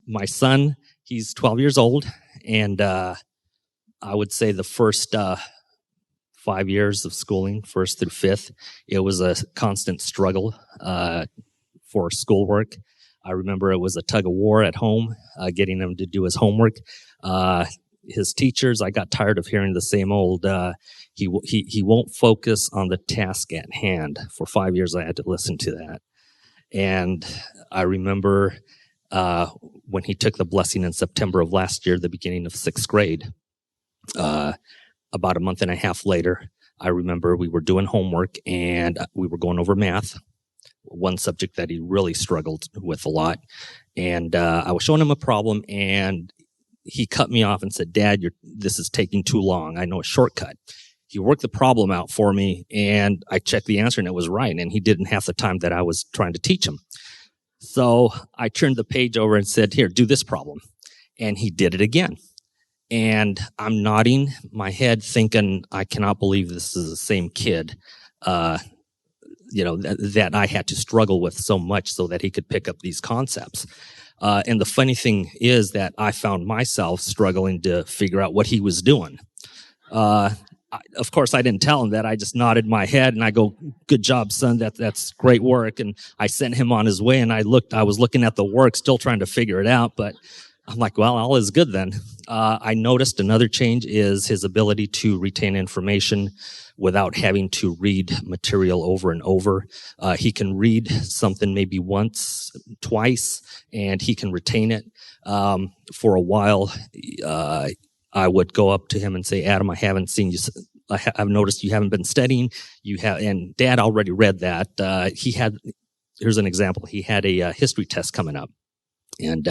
my son, he's 12 years old, and I would say the first 5 years of schooling, first through fifth, it was a constant struggle for schoolwork. I remember it was a tug of war at home, getting him to do his homework. His teachers, I got tired of hearing the same old, he won't focus on the task at hand. For 5 years, I had to listen to that. And I remember when he took the blessing in September of last year, the beginning of sixth grade, about a month and a half later, I remember we were doing homework and we were going over math, one subject that he really struggled with a lot. And I was showing him a problem, and he cut me off and said, "Dad, this is taking too long. I know a shortcut." He worked the problem out for me, and I checked the answer, and it was right. And he did in half the time that I was trying to teach him. So I turned the page over and said, "Here, do this problem." And he did it again. And I'm nodding my head thinking, I cannot believe this is the same kid, that I had to struggle with so much so that he could pick up these concepts. And the funny thing is that I found myself struggling to figure out what he was doing. Of course, I didn't tell him that. I just nodded my head and I go, "Good job, son. That's great work." And I sent him on his way, and I was looking at the work, still trying to figure it out, but I'm like, well, all is good then. I noticed another change is his ability to retain information without having to read material over and over. He can read something maybe once, twice, and he can retain it. For a while, I would go up to him and say, "Adam, I haven't seen you. I've noticed you haven't been studying. And Dad already read that." Here's an example. He had a history test coming up. And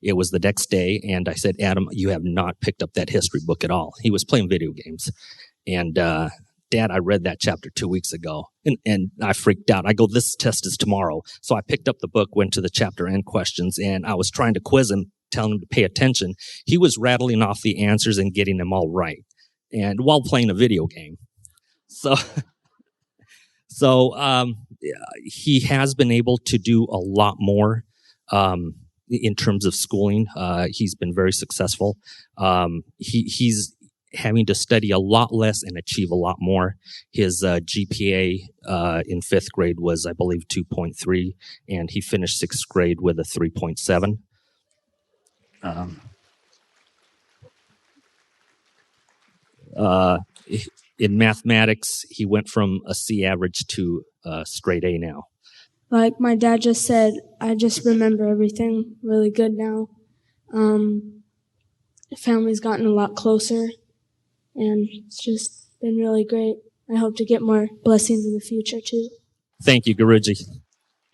it was the next day, and I said, "Adam, you have not picked up that history book at all." He was playing video games. And, "Dad, I read that chapter 2 weeks ago." And I freaked out. I go, "This test is tomorrow." So I picked up the book, went to the chapter end questions, and I was trying to quiz him, telling him to pay attention. He was rattling off the answers and getting them all right, and while playing a video game. So he has been able to do a lot more in terms of schooling. He's been very successful. He's having to study a lot less and achieve a lot more. His GPA in fifth grade was, I believe, 2.3, and he finished sixth grade with a 3.7. In mathematics, he went from a C average to a straight A now. Like my dad just said, I just remember everything really good now. The family's gotten a lot closer, and it's just been really great. I hope to get more blessings in the future, too. Thank you, Guruji.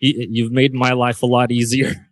You've made my life a lot easier.